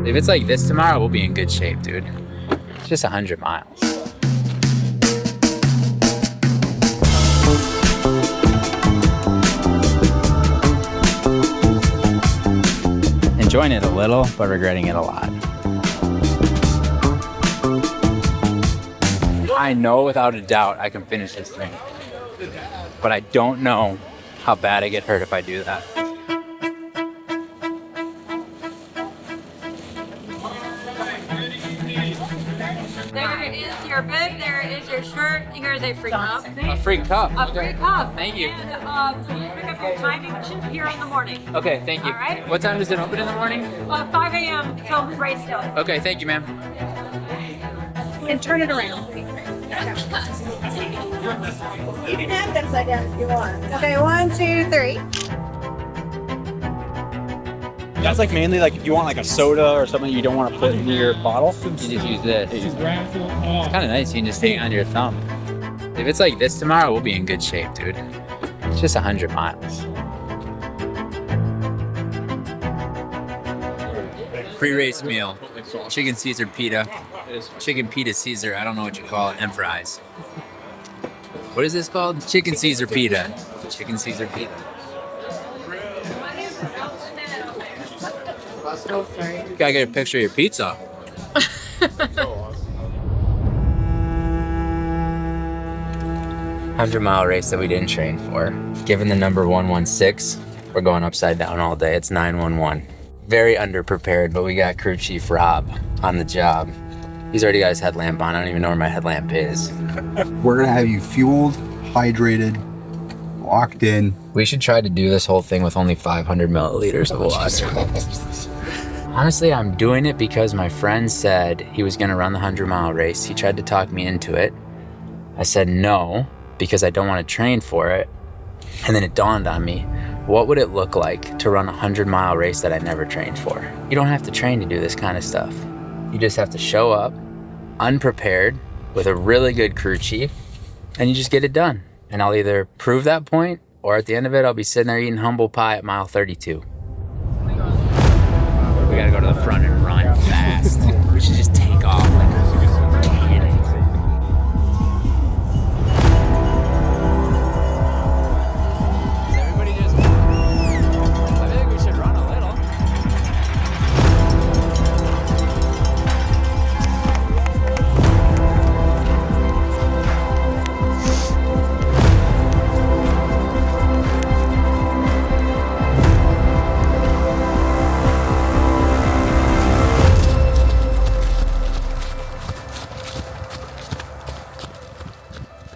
If it's like this tomorrow, we'll be in good shape, dude. It's just 100 miles. Enjoying it a little, but regretting it a lot. I know without a doubt I can finish this thing, but I don't know how bad I get hurt if I do that. There is your bib, there is your shirt, here's a free cup. A free cup? A free cup. Thank you. And pick up your timing here in the morning. Okay, thank you. All right. What time does it open in the morning? 5 a.m. till race day. Okay, thank you, ma'am. And turn it around. You can have it upside down if you want. Okay, 1, 2, 3. That's like mainly like if you want like a soda or something you don't want to put in your bottle. You just use this. It's kind of nice. You can just hang it on your thumb. If it's like this tomorrow, we'll be in good shape, dude. It's just 100 miles. Pre-race meal. Chicken Caesar pita. Chicken pita Caesar. I don't know what you call it. And fries. What is this called? Chicken Caesar pita. Chicken Caesar pita. Oh, sorry. You gotta get a picture of your pizza. 100-mile race that we didn't train for. Given the number 116, we're going upside down all day. It's 911. Very underprepared, but we got crew chief Rob on the job. He's already got his headlamp on. I don't even know where my headlamp is. We're gonna have you fueled, hydrated, locked in. We should try to do this whole thing with only 500 milliliters of water. Honestly, I'm doing it because my friend said he was gonna run the 100-mile race. He tried to talk me into it. I said no, because I don't want to train for it. And then it dawned on me, what would it look like to run a 100-mile race that I never trained for? You don't have to train to do this kind of stuff. You just have to show up unprepared with a really good crew chief, and you just get it done. And I'll either prove that point, or at the end of it, I'll be sitting there eating humble pie at mile 32. We gotta go to the front and run fast. We should just take off like a cannon. Is everybody just... I feel like we should run a little.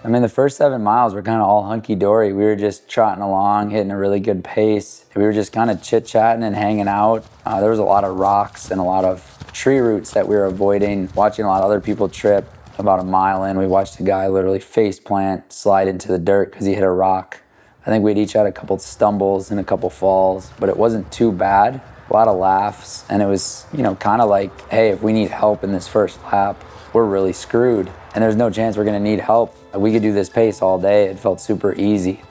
I mean, the first 7 miles were kind of all hunky-dory. We were just trotting along, hitting a really good pace. We were just kind of chit-chatting and hanging out. There was a lot of rocks and a lot of tree roots that we were avoiding, watching a lot of other people trip. About a mile in, we watched a guy literally face plant, slide into the dirt because he hit a rock. I think we'd each had a couple stumbles and a couple falls, but it wasn't too bad. A lot of laughs, and it was, you know, kind of like, hey, if we need help in this first lap, we're really screwed. And there's no chance we're gonna need help. We could do this pace all day. It felt super easy.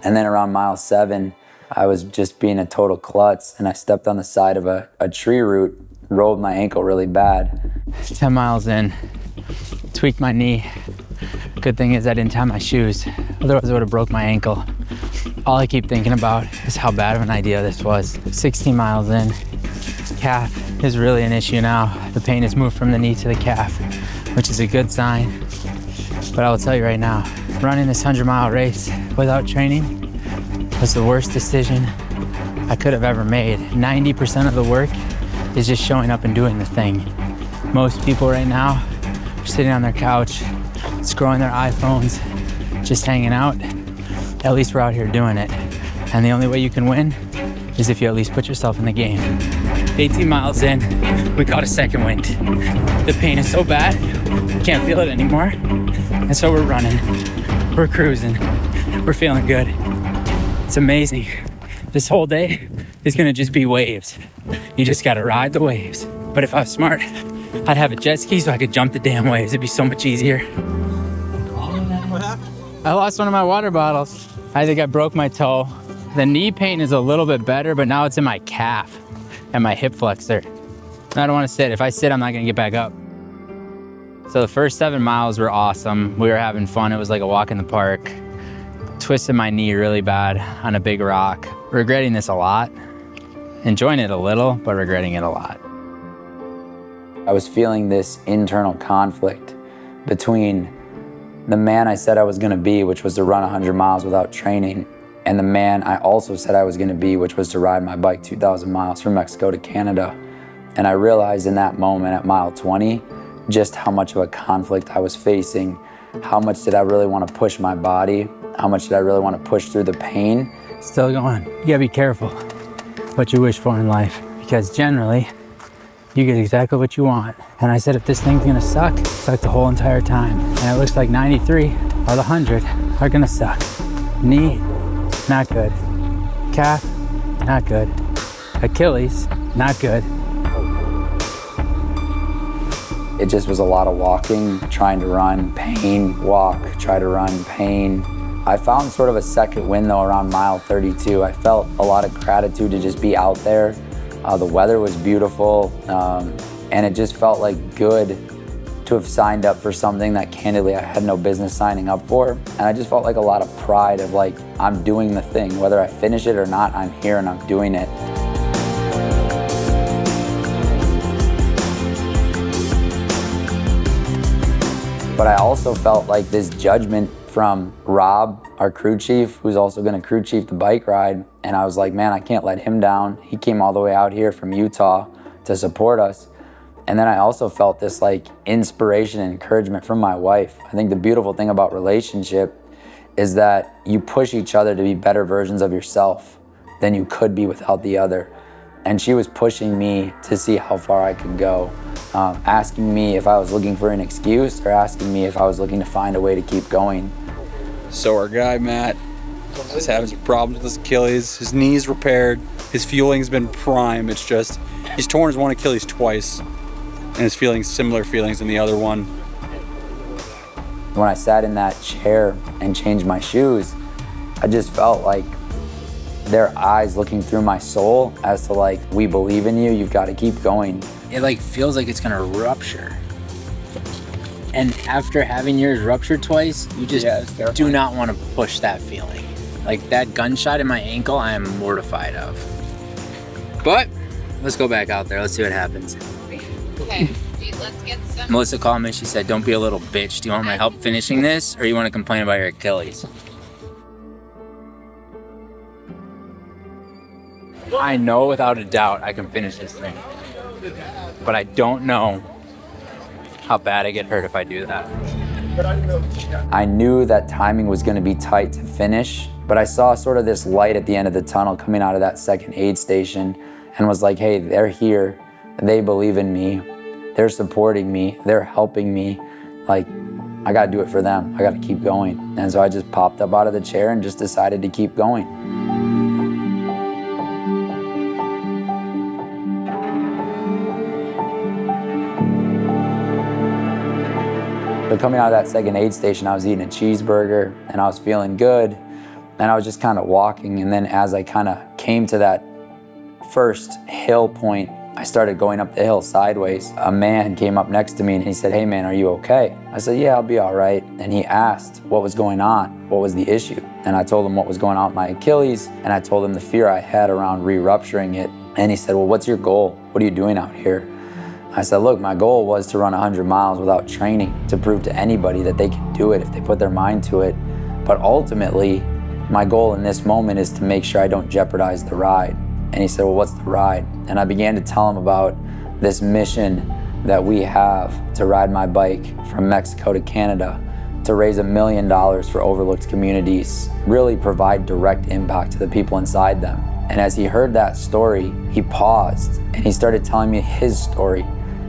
And then around mile 7, I was just being a total klutz, and I stepped on the side of a tree root, rolled my ankle really bad. 10 miles in, tweaked my knee. Good thing is I didn't tie my shoes. Otherwise I would have broke my ankle. All I keep thinking about is how bad of an idea this was. 16 miles in, calf is really an issue now. The pain has moved from the knee to the calf, which is a good sign. But I will tell you right now, running this 100-mile race without training was the worst decision I could have ever made. 90% of the work is just showing up and doing the thing. Most people right now are sitting on their couch, scrolling their iPhones, just hanging out. At least we're out here doing it. And the only way you can win is if you at least put yourself in the game. 18 miles in, we caught a second wind. The pain is so bad, can't feel it anymore. And so we're running, we're cruising, we're feeling good. It's amazing. This whole day is gonna just be waves. You just gotta ride the waves. But if I was smart, I'd have a jet ski so I could jump the damn waves. It'd be so much easier. What happened? I lost one of my water bottles. I think I broke my toe. The knee pain is a little bit better, but now it's in my calf. and my hip flexor. I don't want to sit. If I sit, I'm not gonna get back up. So the first 7 miles were awesome. We were having fun. It was like a walk in the park. Twisted my knee really bad on a big rock. Regretting this a lot. Enjoying it a little, but regretting it a lot. I was feeling this internal conflict between the man I said I was gonna be, which was to run 100 miles without training, and the man I also said I was gonna be, which was to ride my bike 2,000 miles from Mexico to Canada. And I realized in that moment at mile 20, just how much of a conflict I was facing. How much did I really want to push my body? How much did I really want to push through the pain? Still going. You gotta be careful what you wish for in life, because generally you get exactly what you want. And I said, if this thing's gonna suck the whole entire time. And it looks like 93 or the 100 are gonna suck. Knee, not good. Calf, not good. Achilles, not good. It just was a lot of walking, trying to run, pain, walk, try to run, pain. I found sort of a second wind though around mile 32. I felt a lot of gratitude to just be out there. The weather was beautiful, and it just felt like good to have signed up for something that candidly I had no business signing up for. And I just felt like a lot of pride of like, I'm doing the thing. Whether I finish it or not, I'm here and I'm doing it. But I also felt like this judgment from Rob, our crew chief, who's also gonna crew chief the bike ride. And I was like, man, I can't let him down. He came all the way out here from Utah to support us. And then I also felt this like inspiration and encouragement from my wife. I think the beautiful thing about relationship is that you push each other to be better versions of yourself than you could be without the other. And she was pushing me to see how far I could go. Asking me if I was looking for an excuse or asking me if I was looking to find a way to keep going. So our guy, Matt, is having some problems with his Achilles. His knee's repaired. His fueling's been prime. It's just, he's torn his one Achilles twice and is feeling similar feelings in the other one. When I sat in that chair and changed my shoes, I just felt like their eyes looking through my soul as to like, we believe in you, you've got to keep going. It like feels like it's gonna rupture. And after having yours rupture twice, you just do not want to push that feeling. Like that gunshot in my ankle, I am mortified of. But let's go back out there. Let's see what happens. Okay, let's get some. Melissa called me. She said, don't be a little bitch. Do you want my help finishing this, or you want to complain about your Achilles? I know without a doubt I can finish this thing. But I don't know how bad I get hurt if I do that. I knew that timing was going to be tight to finish, but I saw sort of this light at the end of the tunnel coming out of that second aid station and was like, hey, they're here. They believe in me. They're supporting me. They're helping me. Like, I got to do it for them. I got to keep going. And so I just popped up out of the chair and just decided to keep going. So coming out of that second aid station, I was eating a cheeseburger and I was feeling good. And I was just kind of walking. And then as I kind of came to that first hill point, I started going up the hill sideways. A man came up next to me and he said, hey man, are you okay? I said, yeah, I'll be all right. And he asked what was going on, what was the issue? And I told him what was going on with my Achilles. And I told him the fear I had around re-rupturing it. And he said, well, what's your goal? What are you doing out here? I said, look, my goal was to run 100 miles without training, to prove to anybody that they can do it if they put their mind to it. But ultimately, my goal in this moment is to make sure I don't jeopardize the ride. And he said, well, what's the ride? And I began to tell him about this mission that we have to ride my bike from Mexico to Canada, to raise $1 million for overlooked communities, really provide direct impact to the people inside them. And as he heard that story, he paused and he started telling me his story,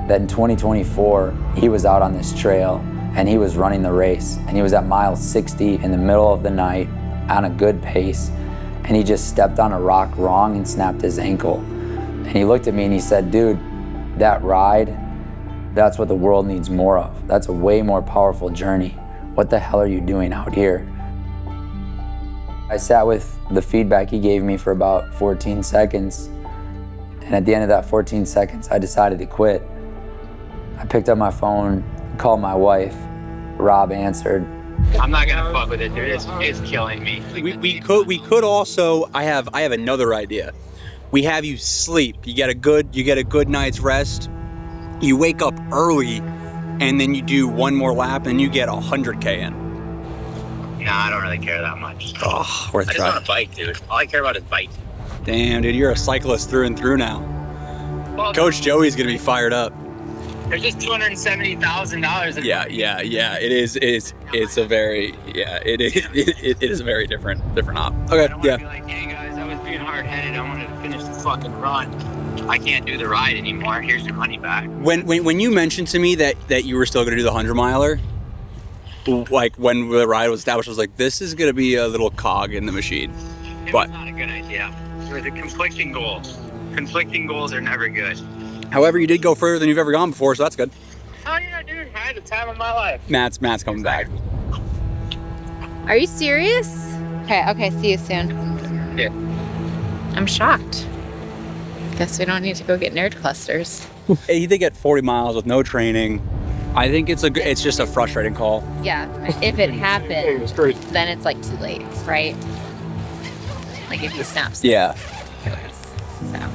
that in 2024, he was out on this trail and he was running the race. And he was at mile 60 in the middle of the night on a good pace. And he just stepped on a rock wrong and snapped his ankle. And he looked at me and he said, dude, that ride, that's what the world needs more of. That's a way more powerful journey. What the hell are you doing out here? I sat with the feedback he gave me for about 14 seconds. And at the end of that 14 seconds, I decided to quit. I picked up my phone, called my wife. Rob answered. I'm not gonna fuck with it, dude. It's killing me. We could also. I have another idea. We have you sleep. You get a good night's rest. You wake up early, and then you do one more lap, and you get 100K in. Nah, I don't really care that much. Oh, worth I just trying. want a bike, dude. All I care about is bike. Damn, dude, you're a cyclist through and through now. Well, Coach Joey's gonna be fired up. there's just $270,000. Yeah. It is. It's a very. Yeah. It is. It is a very different op. Okay. I don't want to be like, hey guys, I was being hard-headed. I wanted to finish the fucking run. I can't do the ride anymore. Here's your money back. When you mentioned to me that you were still gonna do the 100-miler, like when the ride was established, I was like, this is gonna be a little cog in the machine. It But was not a good idea. It was a conflicting goal. Conflicting goals are never good. however, you did go further than you've ever gone before, so that's good. Oh yeah, dude. I had the time of my life. Matt's coming back. Are you serious? Okay, see you soon. Yeah. I'm shocked. Guess we don't need to go get nerd clusters. Hey, he did get 40 miles with no training. I think it's just a frustrating call. Yeah, if it happens, then it's like too late, right? Like if he snaps. Yeah. So.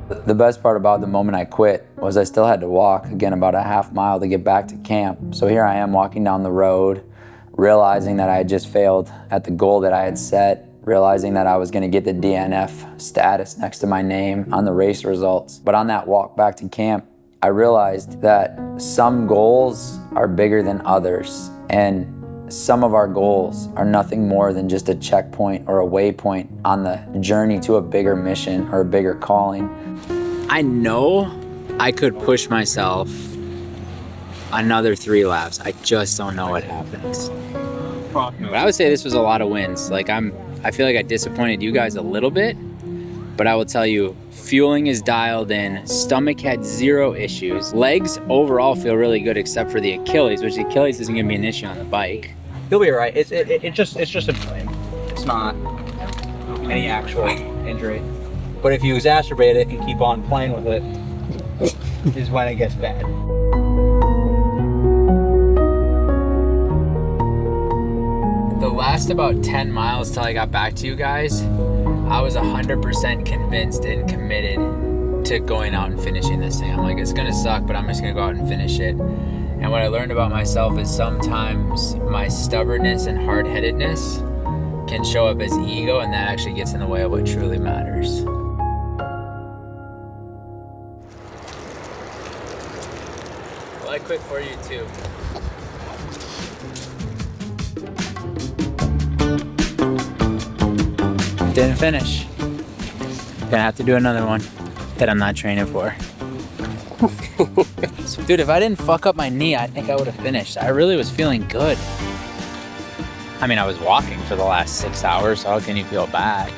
The best part about the moment I quit was I still had to walk again about a half mile to get back to camp. So here I am walking down the road, realizing that I had just failed at the goal that I had set, realizing that I was gonna get the DNF status next to my name on the race results. But on that walk back to camp, I realized that some goals are bigger than others, and some of our goals are nothing more than just a checkpoint or a waypoint on the journey to a bigger mission or a bigger calling. I know I could push myself another 3 laps. I just don't know what happens. But I would say this was a lot of wins. Like I feel like I disappointed you guys a little bit, but I will tell you, fueling is dialed in. Stomach had 0 issues. Legs overall feel really good except for the Achilles, which the Achilles isn't gonna be an issue on the bike. He'll be all right. It's just a blame. It's not any actual injury. But if you exacerbate it and keep on playing with it, is when it gets bad. The last about 10 miles till I got back to you guys, I was 100% convinced and committed to going out and finishing this thing. I'm like, it's gonna suck, but I'm just gonna go out and finish it. And what I learned about myself is sometimes my stubbornness and hard-headedness can show up as ego, and that actually gets in the way of what truly matters. Well, I quit for you too. Didn't finish. Gonna have to do another one that I'm not training for. So, dude, if I didn't fuck up my knee, I think I would have finished. I really was feeling good. I mean, I was walking for the last 6 hours, so how can you feel bad?